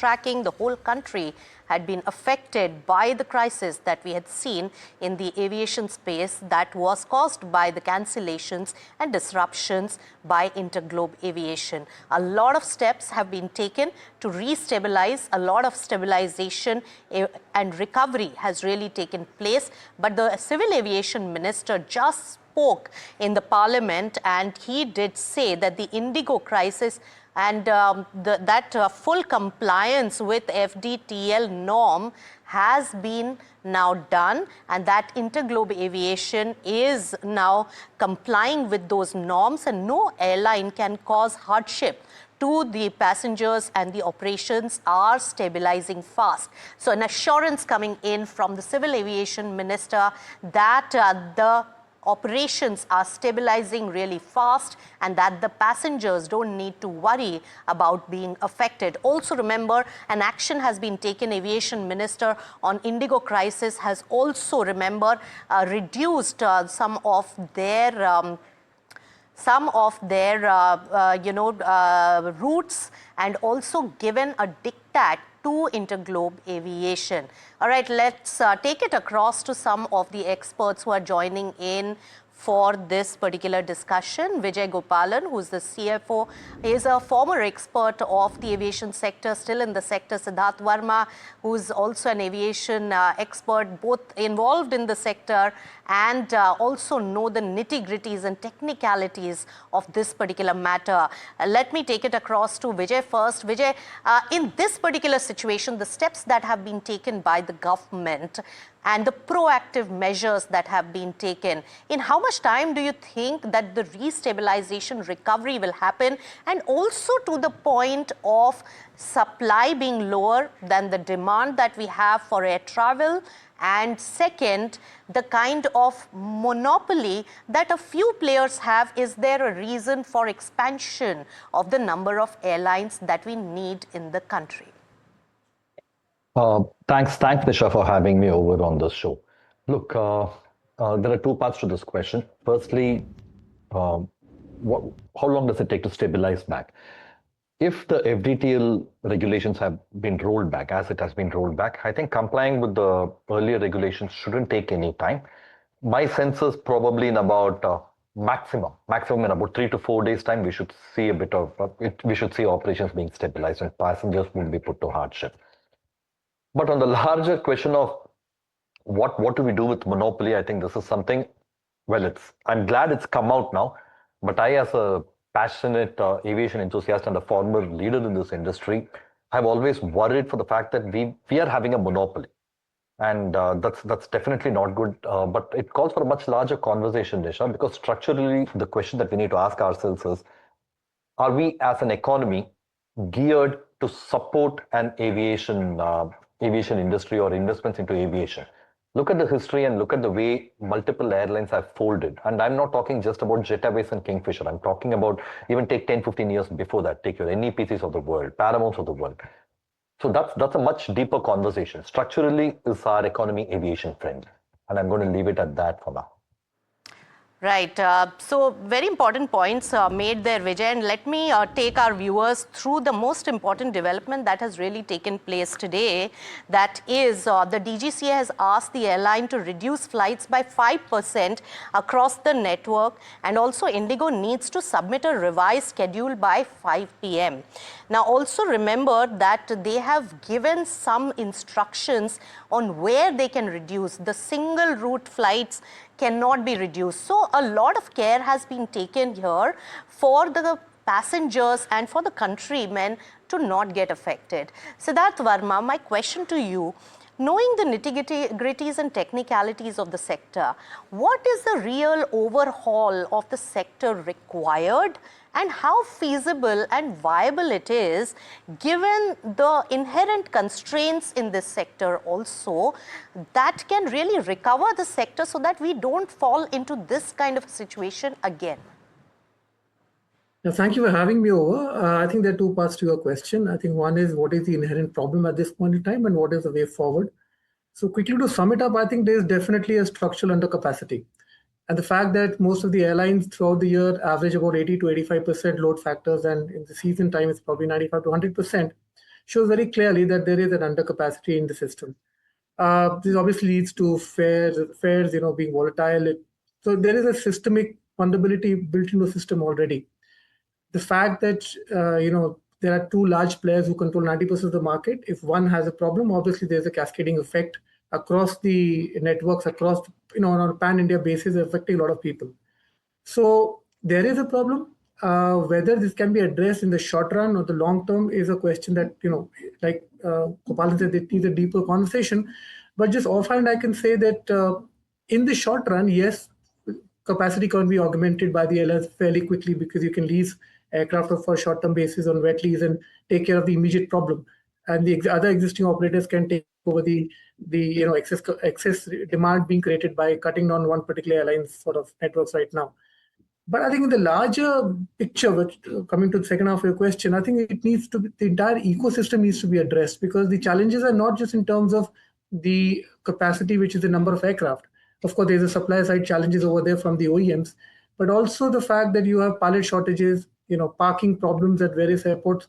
tracking, the whole country had been affected by the crisis that we had seen in the aviation space that was caused by the cancellations and disruptions by Interglobe Aviation. A lot of steps have been taken to re-stabilize. A lot of stabilization and recovery has really taken place. But the Civil Aviation Minister just spoke in the Parliament, and he did say that the IndiGo crisis and that full compliance with FDTL norm has been now done, and that Interglobe Aviation is now complying with those norms, and no airline can cause hardship to the passengers, and the operations are stabilizing fast. So an assurance coming in from the Civil Aviation Minister that the operations are stabilizing really fast and that the passengers don't need to worry about being affected. Also remember, an action has been taken. Aviation Minister on IndiGo crisis has also, remember, reduced some of their routes, and also given a diktat to Interglobe Aviation. All right, let's take it across to some of the experts who are joining in for this particular discussion. Vijay Gopalan, who's the CFO, is a former expert of the aviation sector, still in the sector. Sidharth Verma, who's also an aviation expert, both involved in the sector and also know the nitty-gritties and technicalities of this particular matter. Let me take it across to Vijay first. Vijay, in this particular situation, the steps that have been taken by the government and the proactive measures that have been taken, in how much time do you think that the restabilization recovery will happen, and also to the point of supply being lower than the demand that we have for air travel? And second, the kind of monopoly that a few players have, is there a reason for expansion of the number of airlines that we need in the country? Thanks, Nisha, for having me over on this show. Look, there are two parts to this question. Firstly, how long does it take to stabilize back? If the FDTL regulations have been rolled back, as it has been rolled back, I think complying with the earlier regulations shouldn't take any time. My sense is probably in about maximum in about 3 to 4 days time, we should see a bit of we should see operations being stabilized and passengers will be put to hardship. But on the larger question of what do we do with monopoly, I think this is something, well, I'm glad it's come out now, but I, as a passionate aviation enthusiast and a former leader in this industry, have always worried for the fact that we are having a monopoly. And that's definitely not good, but it calls for a much larger conversation, Nisha, because structurally, the question that we need to ask ourselves is, are we as an economy geared to support an aviation industry or investments into aviation? Look at the history and look at the way multiple airlines have folded. And I'm not talking just about Jet Airways and Kingfisher. I'm talking about even take 10, 15 years before that. Take your NEPCs of the world, Paramounts of the world. So that's a much deeper conversation. Structurally, is our economy aviation friendly? And I'm going to leave it at that for now. Right. So very important points made there, Vijay. And let me take our viewers through the most important development that has really taken place today. That is, the DGCA has asked the airline to reduce flights by 5% across the network. And also, IndiGo needs to submit a revised schedule by 5 p.m. Now, also remember that they have given some instructions on where they can reduce. The single route flights cannot be reduced. So a lot of care has been taken here for the passengers and for the countrymen to not get affected. Sidharth Verma, my question to you, knowing the nitty-gritties and technicalities of the sector, what is the real overhaul of the sector required, and how feasible and viable it is given the inherent constraints in this sector also that can really recover the sector so that we don't fall into this kind of situation again? Thank you for having me over. I think there are two parts to your question. I think one is, what is the inherent problem at this point in time and what is the way forward? So quickly to sum it up, I think there is definitely a structural undercapacity. And the fact that most of the airlines throughout the year average about 80 to 85% load factors, and in the season time it's probably 95 to 100%, shows very clearly that there is an undercapacity in the system. This obviously leads to fares being volatile. So there is a systemic vulnerability built into the system already. The fact that there are two large players who control 90% of the market, if one has a problem, obviously there's a cascading effect across the networks, across on a pan-India basis, affecting a lot of people. So there is a problem. Whether this can be addressed in the short run or the long term is a question that, like Gopalan said, it needs a deeper conversation. But just offhand, I can say that in the short run, yes, capacity can be augmented by the airlines fairly quickly, because you can lease aircraft for a short-term basis on wet lease and take care of the immediate problem. And the other existing operators can take over the excess demand being created by cutting down one particular airline's sort of networks right now. But I think in the larger picture, which coming to the second half of your question, I think it needs to be, the entire ecosystem needs to be addressed, because the challenges are not just in terms of the capacity, which is the number of aircraft. Of course, there's a supply side challenges over there from the OEMs, but also the fact that you have pilot shortages, parking problems at various airports.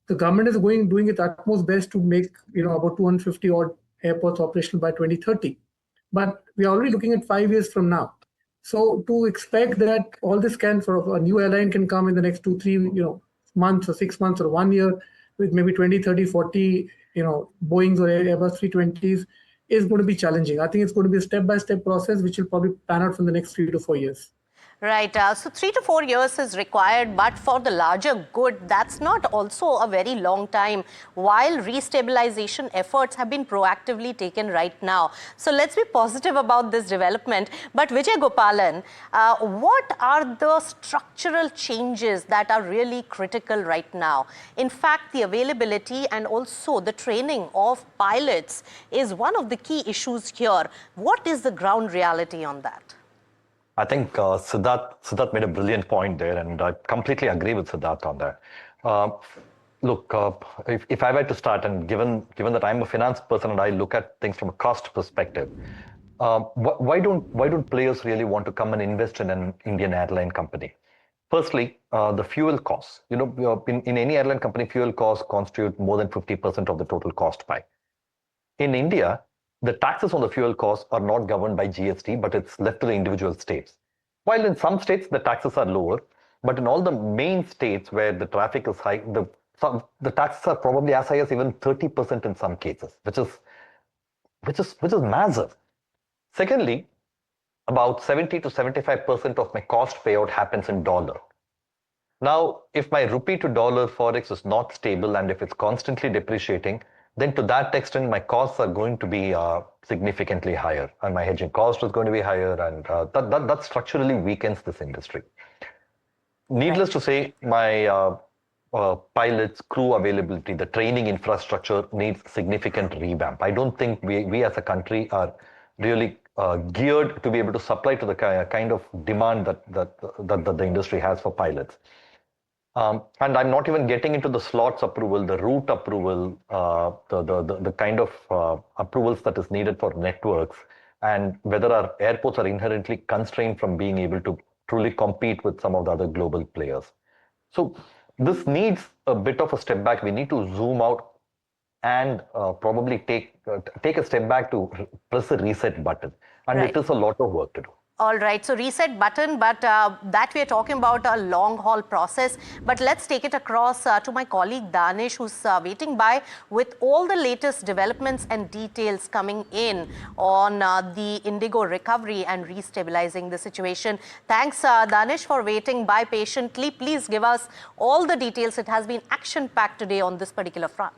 The government is doing its utmost best to make about 250 odd airports operational by 2030, but we are already looking at 5 years from now. So to expect that all this can sort of a new airline can come in the next 2-3 months or 6 months or 1 year with maybe 20, 30, 40 Boeings or Airbus 320s is going to be challenging. I think it's going to be a step-by-step process, which will probably pan out from the next 3 to 4 years. Right. So 3 to 4 years is required, but for the larger good, that's not also a very long time, while restabilization efforts have been proactively taken right now. So let's be positive about this development. But Vijay Gopalan, what are the structural changes that are really critical right now? In fact, the availability and also the training of pilots is one of the key issues here. What is the ground reality on that? I think Sidharth made a brilliant point there, and I completely agree with Sidharth on that. Look, if I were to start, and given that I'm a finance person and I look at things from a cost perspective, why don't players really want to come and invest in an Indian airline company? Firstly, the fuel costs. In any airline company, fuel costs constitute more than 50% of the total cost pie. In India, the taxes on the fuel costs are not governed by GST, but it's left to the individual states. While in some states, the taxes are lower, but in all the main states where the traffic is high, the taxes are probably as high as even 30% in some cases, which is massive. Secondly, about 70 to 75% of my cost payout happens in dollar. Now, if my rupee to dollar forex is not stable and if it's constantly depreciating, then to that extent, my costs are going to be significantly higher, and my hedging cost is going to be higher, and that structurally weakens this industry. Needless to say, my pilots, crew availability, the training infrastructure needs significant revamp. I don't think we as a country are really geared to be able to supply to the kind of demand that the industry has for pilots. And I'm not even getting into the slots approval, the route approval, the kind of approvals that is needed for networks, and whether our airports are inherently constrained from being able to truly compete with some of the other global players. So this needs a bit of a step back. We need to zoom out and probably take a step back to press the reset button. And Right. It is a lot of work to do. All right, so reset button, but that we are talking about a long haul process. But let's take it across to my colleague Danish, who's waiting by with all the latest developments and details coming in on the IndiGo recovery and restabilizing the situation. Thanks, Danish, for waiting by patiently. Please give us all the details. It has been action-packed today on this particular front.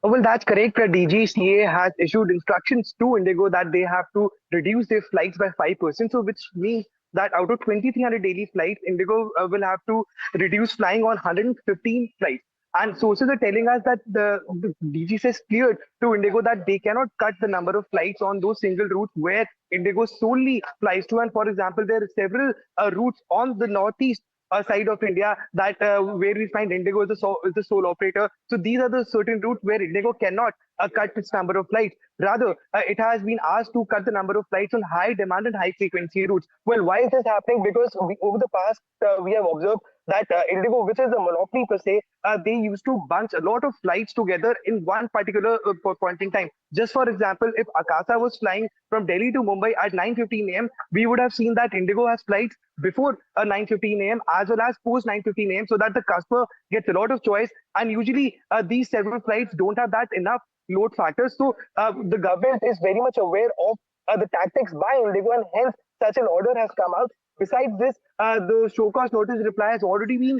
Well, that's correct. The DGCA has issued instructions to IndiGo that they have to reduce their flights by 5%. So, which means that out of 2,300 daily flights, IndiGo will have to reduce flying on 115 flights. And sources are telling us that the DGCA is cleared to IndiGo that they cannot cut the number of flights on those single routes where IndiGo solely flies to. And for example, there are several routes on the northeast side of India that where we find IndiGo is the sole operator. So these are the certain routes where IndiGo cannot cut its number of flights. Rather, it has been asked to cut the number of flights on high demand and high frequency routes. Well, why is this happening? Because over the past, we have observed that IndiGo, which is a monopoly per se, they used to bunch a lot of flights together in one particular point in time. Just for example, if Akasa was flying from Delhi to Mumbai at 9:15 a.m., we would have seen that IndiGo has flights before 9:15 a.m. as well as post 9:15 a.m. so that the customer gets a lot of choice. And usually these several flights don't have that enough load factors. So the government is very much aware of the tactics by IndiGo, and hence such an order has come out. Besides this, the show cause notice reply has already been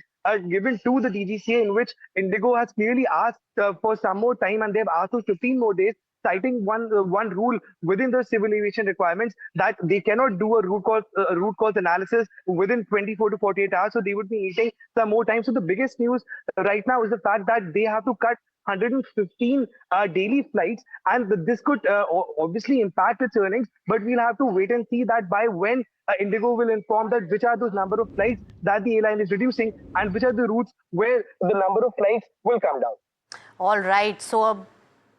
given to the DGCA, in which IndiGo has clearly asked for some more time, and they've asked for 15 more days, citing one rule within the civil aviation requirements that they cannot do a root cause analysis within 24 to 48 hours. So they would be needing some more time. So the biggest news right now is the fact that they have to cut 115 daily flights, and this could obviously impact its earnings, but we'll have to wait and see that by when IndiGo will inform that which are those number of flights that the airline is reducing and which are the routes where the number of flights will come down. All right. So a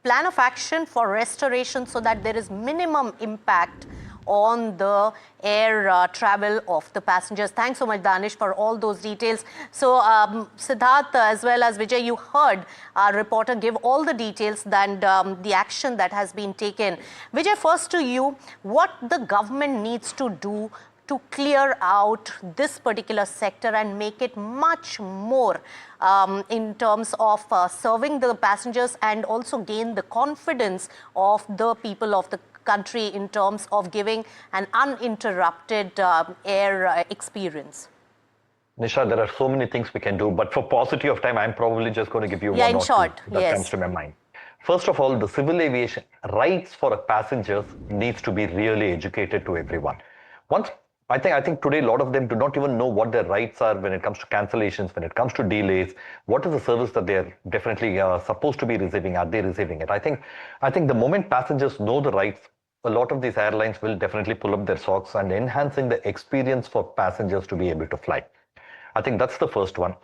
plan of action for restoration so that there is minimum impact on the air travel of the passengers. Thanks so much, Danish, for all those details. So Sidharth as well as Vijay, you heard our reporter give all the details and the action that has been taken. Vijay, first to you, what the government needs to do to clear out this particular sector and make it much more in terms of serving the passengers and also gain the confidence of the people of the country in terms of giving an uninterrupted air experience? Nisha, there are so many things we can do, but for paucity of time, I'm probably just going to give you one or two that comes to my mind. First of all, the civil aviation rights for passengers needs to be really educated to everyone. I think today a lot of them do not even know what their rights are when it comes to cancellations, when it comes to delays. What is the service that they're definitely supposed to be receiving? Are they receiving it? I think the moment passengers know the rights, a lot of these airlines will definitely pull up their socks and enhancing the experience for passengers to be able to fly. I think that's the first one.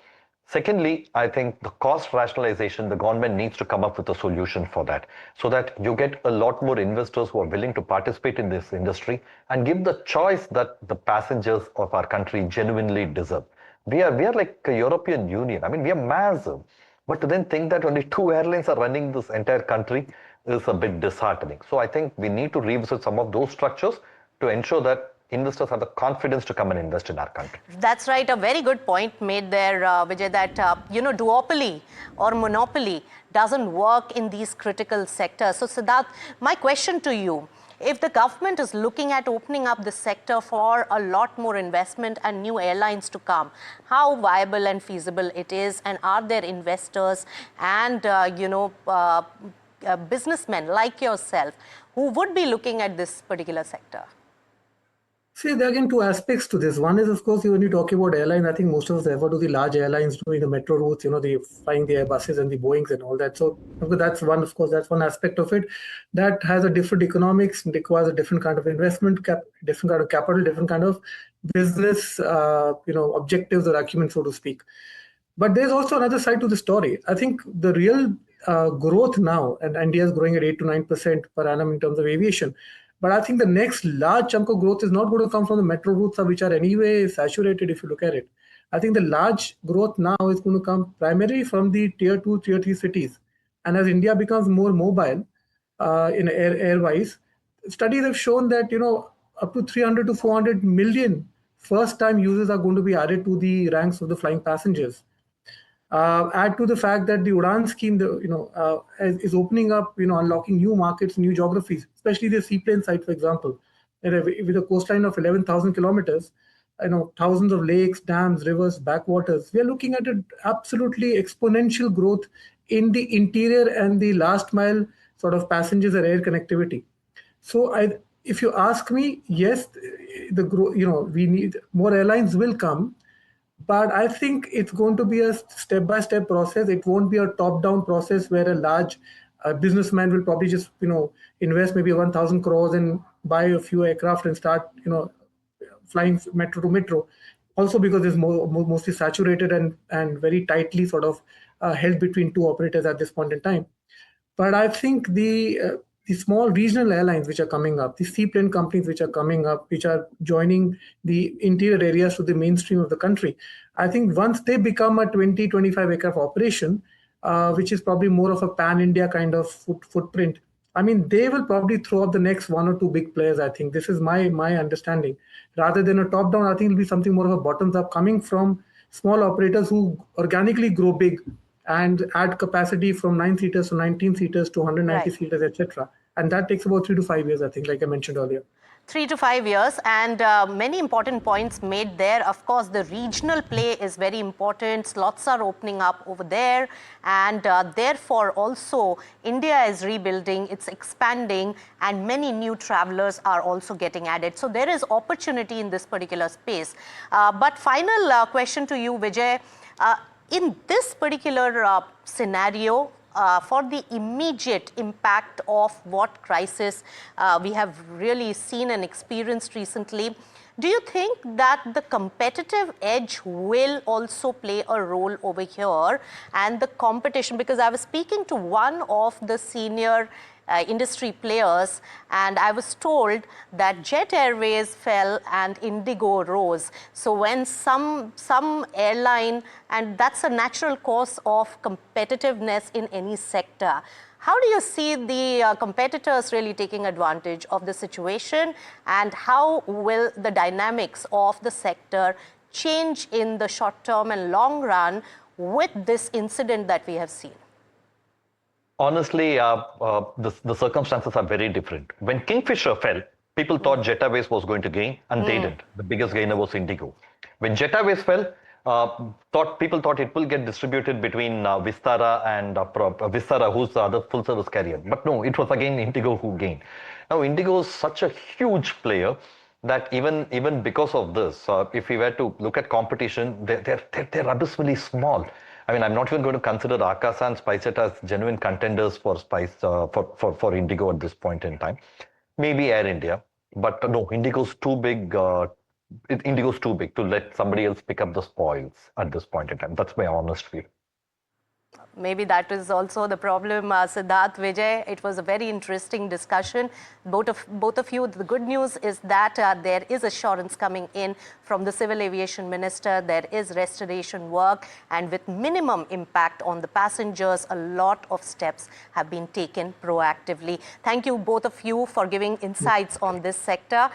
Secondly, I think the cost rationalization, the government needs to come up with a solution for that so that you get a lot more investors who are willing to participate in this industry and give the choice that the passengers of our country genuinely deserve. We are like a European Union. I mean, we are massive. But to then think that only 2 airlines are running this entire country is a bit disheartening. So I think we need to revisit some of those structures to ensure that investors have the confidence to come and invest in our country. That's right. A very good point made there, Vijay, that, duopoly or monopoly doesn't work in these critical sectors. So, Sidharth, my question to you, if the government is looking at opening up the sector for a lot more investment and new airlines to come, how viable and feasible it is, and are there investors and, businessmen like yourself who would be looking at this particular sector? See, there are again 2 aspects to this. One is, of course, when you talk about airline, I think most of us ever do the large airlines doing the metro routes, they flying the Airbuses and the Boeings and all that. So that's one aspect of it. That has a different economics, requires a different kind of investment, different kind of capital, different kind of business, objectives or acumen, so to speak. But there's also another side to the story. I think the real growth now, and India is growing at 8 to 9% per annum in terms of aviation. But I think the next large chunk of growth is not going to come from the metro routes, which are anyway saturated if you look at it. I think the large growth now is going to come primarily from the tier 2, tier 3 cities. And as India becomes more mobile in airwise, studies have shown that, up to 300 to 400 million first-time users are going to be added to the ranks of the flying passengers. Add to the fact that the Udan scheme, is opening up, unlocking new markets, new geographies, especially the seaplane side, for example, with a coastline of 11,000 kilometers, thousands of lakes, dams, rivers, backwaters. We are looking at an absolutely exponential growth in the interior and the last mile sort of passengers and air connectivity. So if you ask me, yes, the growth, we need more airlines will come. But I think it's going to be a step-by-step process. It won't be a top-down process where a large businessman will probably just, invest maybe 1,000 crores and buy a few aircraft and start, flying metro to metro. Also because it's mostly saturated and very tightly sort of held between 2 operators at this point in time. But I think the the small regional airlines which are coming up, the seaplane companies which are coming up, which are joining the interior areas to the mainstream of the country. I think once they become a 20-25 acre operation, which is probably more of a pan-India kind of footprint, I mean, they will probably throw up the next one or two big players. I think this is my understanding. Rather than a top-down, I think it'll be something more of a bottoms-up coming from small operators who organically grow big and add capacity from 9-seaters to 19-seaters to 190-seaters, etc. And that takes about 3 to 5 years, I think, like I mentioned earlier. 3 to 5 years, and many important points made there. Of course, the regional play is very important. Slots are opening up over there, and therefore also India is rebuilding, it's expanding, and many new travelers are also getting added. So there is opportunity in this particular space. But final question to you, Vijay. In this particular scenario, for the immediate impact of what crisis we have really seen and experienced recently, do you think that the competitive edge will also play a role over here, and the competition? Because I was speaking to one of the senior industry players, and I was told that Jet Airways fell and IndiGo rose. So when some airline, and that's a natural course of competitiveness in any sector. How do you see the competitors really taking advantage of the situation, and how will the dynamics of the sector change in the short term and long run with this incident that we have seen? Honestly, the circumstances are very different. When Kingfisher fell, people thought Jet Airways was going to gain, and they didn't. The biggest gainer was IndiGo. When Jet Airways fell, people thought it will get distributed between Vistara and Vistara, who's the other full-service carrier. But no, it was again IndiGo who gained. Now, IndiGo is such a huge player that even because of this, if we were to look at competition, they're abysmally small. I mean, I'm not even going to consider Akasa and SpiceJet as genuine contenders for IndiGo at this point in time. Maybe Air India, but no, IndiGo's too big. IndiGo's too big to let somebody else pick up the spoils at this point in time. That's my honest view. Maybe that is also the problem, Sidharth, Vijay. It was a very interesting discussion. Both of you, the good news is that there is assurance coming in from the Civil Aviation Minister. There is restoration work, and with minimum impact on the passengers, a lot of steps have been taken proactively. Thank you, both of you, for giving insights on this sector.